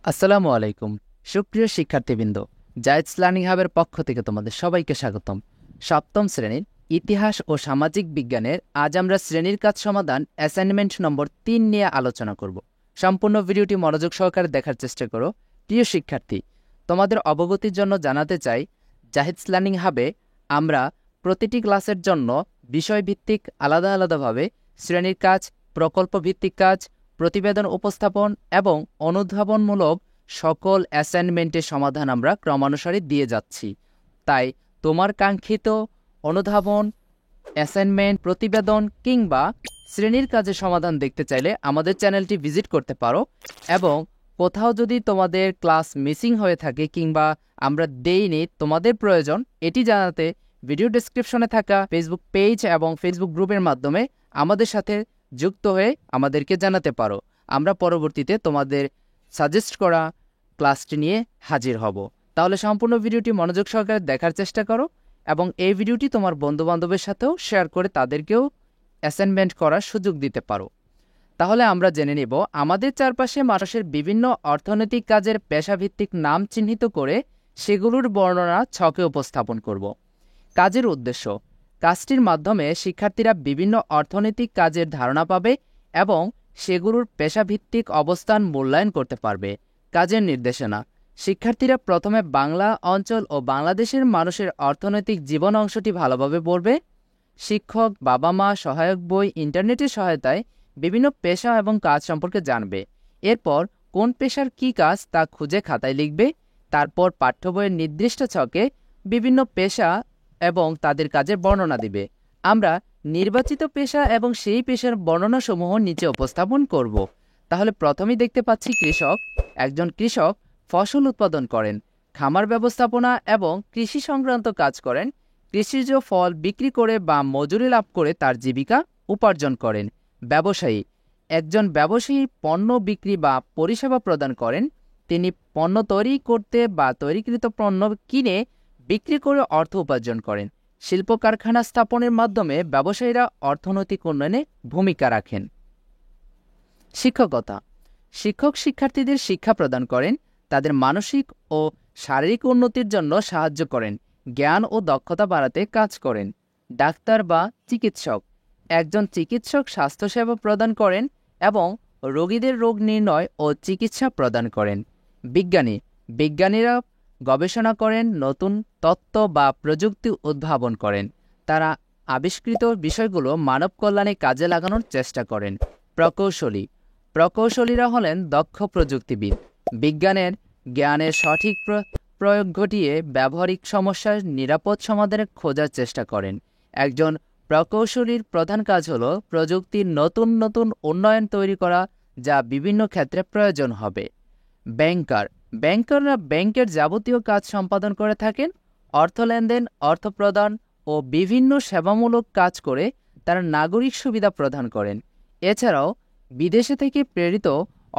আসসালামু আলাইকুম সুপ্রিয় শিক্ষার্থীবৃন্দ, জায়েজ লার্নিং হাবের পক্ষ থেকে তোমাদের সবাইকে স্বাগতম। সপ্তম শ্রেণীর ইতিহাস ও সামাজিক বিজ্ঞানের আজ আমরা শ্রেণীর কাজ সমাধান অ্যাসাইনমেন্ট নম্বর ৩ নিয়ে আলোচনা করব। সম্পূর্ণ ভিডিওটি মনোযোগ সহকারে দেখার চেষ্টা করো। প্রিয় শিক্ষার্থী, তোমাদের অবগতির জন্য জানাতে চাই, জায়েজ লার্নিং হাবে আমরা প্রতিটি ক্লাসের জন্য বিষয়ভিত্তিক আলাদা আলাদাভাবে শ্রেণীর কাজ, প্রকল্প ভিত্তিক কাজ, প্রতিবেদন উপস্থাপন এবং অনুধাবনমূলক সকল অ্যাসাইনমেন্টের সমাধান আমরা ক্রমানুসারে দিয়ে যাচ্ছি। তাই তোমার কাঙ্ক্ষিত অনুধাবন, অ্যাসাইনমেন্ট, প্রতিবেদন কিংবা শ্রেণীর কাজের সমাধান দেখতে চাইলে আমাদের চ্যানেলটি ভিজিট করতে পারো। এবং কোথাও যদি তোমাদের ক্লাস মিসিং হয়ে থাকে কিংবা আমরা দেইনি, তোমাদের প্রয়োজন এটি জানাতে ভিডিও ডেসক্রিপশনে থাকা ফেসবুক পেজ এবং ফেসবুক গ্রুপের মাধ্যমে আমাদের সাথে যুক্ত হয়ে আমাদেরকে জানাতে পারো। আমরা পরবর্তীতে তোমাদের সাজেস্ট করা ক্লাসটি নিয়ে হাজির হব। তাহলে সম্পূর্ণ ভিডিওটি মনোযোগ সহকারে দেখার চেষ্টা করো এবং এই ভিডিওটি তোমার বন্ধুবান্ধবের সাথেও শেয়ার করে তাদেরকেও অ্যাসাইনমেন্ট করার সুযোগ দিতে পারো। তাহলে আমরা জেনে নেব, আমাদের চারপাশে মানুষের বিভিন্ন অর্থনৈতিক কাজের পেশাভিত্তিক নাম চিহ্নিত করে সেগুলোর বর্ণনা ছকে উপস্থাপন করব। কাজের উদ্দেশ্য: কাজটির মাধ্যমে শিক্ষার্থীরা বিভিন্ন অর্থনৈতিক কাজের ধারণা পাবে এবং সেগুলোর পেশাভিত্তিক অবস্থান মূল্যায়ন করতে পারবে। কাজের নির্দেশনা: শিক্ষার্থীরা প্রথমে বাংলা অঞ্চল ও বাংলাদেশের মানুষের অর্থনৈতিক জীবন অংশটি ভালোভাবে পড়বে। শিক্ষক, বাবা মা, সহায়ক বই, ইন্টারনেটের সহায়তায় বিভিন্ন পেশা এবং কাজ সম্পর্কে জানবে। এরপর কোন পেশার কী কাজ তা খুঁজে খাতায় লিখবে। তারপর পাঠ্য বইয়ের নির্দিষ্ট ছকে বিভিন্ন পেশা এবং তাদের কাজের বর্ণনা দিবে। আমরা নির্বাচিত পেশা এবং সেই পেশার বর্ণনাসমূহ নিচে উপস্থাপন করব। তাহলে প্রথমেই দেখতে পাচ্ছি কৃষক। একজন কৃষক ফসল উৎপাদন করেন, খামার ব্যবস্থাপনা এবং কৃষি সংক্রান্ত কাজ করেন। কৃষিজ ফল বিক্রি করে বা মজুরি লাভ করে তার জীবিকা উপার্জন করেন। ব্যবসায়ী: একজন ব্যবসায়ী পণ্য বিক্রি বা পরিষেবা প্রদান করেন। তিনি পণ্য তৈরি করতে বা তৈরিকৃত পণ্য কিনে বিক্রি করে অর্থ উপার্জন করেন। শিল্প কারখানা স্থাপনের মাধ্যমে ব্যবসায়ীরা অর্থনৈতিক উন্নয়নে ভূমিকা রাখেন। শিক্ষকতা: শিক্ষক শিক্ষার্থীদের শিক্ষা প্রদান করেন, তাদের মানসিক ও শারীরিক উন্নতির জন্য সাহায্য করেন, জ্ঞান ও দক্ষতা বাড়াতে কাজ করেন। ডাক্তার বা চিকিৎসক: একজন চিকিৎসক স্বাস্থ্যসেবা প্রদান করেন এবং রোগীদের রোগ নির্ণয় ও চিকিৎসা প্রদান করেন। বিজ্ঞানী: বিজ্ঞানীরা গবেষণা করেন, নতুন তত্ত্ব বা প্রযুক্তি উদ্ভাবন করেন। তারা আবিষ্কৃত বিষয়গুলো মানব কল্যাণে কাজে লাগানোর চেষ্টা করেন। প্রকৌশলী: প্রকৌশলীরা হলেন দক্ষ প্রযুক্তিবিদ। বিজ্ঞানের জ্ঞানের সঠিক প্রয়োগ ঘটিয়ে ব্যবহারিক সমস্যার নিরাপদ সমাধানের খোঁজার চেষ্টা করেন। একজন প্রকৌশলীর প্রধান কাজ হল প্রযুক্তির নতুন নতুন উন্নয়ন তৈরি করা, যা বিভিন্ন ক্ষেত্রে প্রয়োজন হবে। ব্যাংকার: ব্যাংকাররা ব্যাংকের যাবতীয় কাজ সম্পাদন করে থাকেন। অর্থ লেনদেন, অর্থ প্রদান ও বিভিন্ন সেবামূলক কাজ করে তারা নাগরিক সুবিধা প্রদান করেন। এছাড়াও বিদেশে থেকে প্রেরিত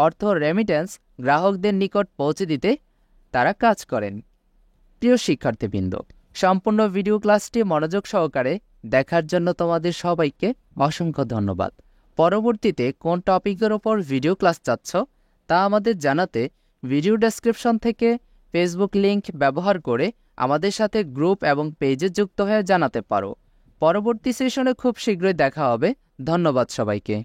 অর্থ রেমিটেন্স গ্রাহকদের নিকট পৌঁছে দিতে তারা কাজ করেন। প্রিয় শিক্ষার্থীবৃন্দ, সম্পূর্ণ ভিডিও ক্লাসটি মনোযোগ সহকারে দেখার জন্য তোমাদের সবাইকে অসংখ্য ধন্যবাদ। পরবর্তীতে কোন টপিকের ওপর ভিডিও ক্লাস চাচ্ছ তা আমাদের জানাতে ভিডিও ডেসক্রিপশন থেকে ফেসবুক লিংক ব্যবহার করে আমাদের সাথে গ্রুপ এবং পেজে যুক্ত হয়ে জানাতে পারো। পরবর্তী সেশনে খুব শীঘ্রই দেখা হবে। ধন্যবাদ সবাইকে।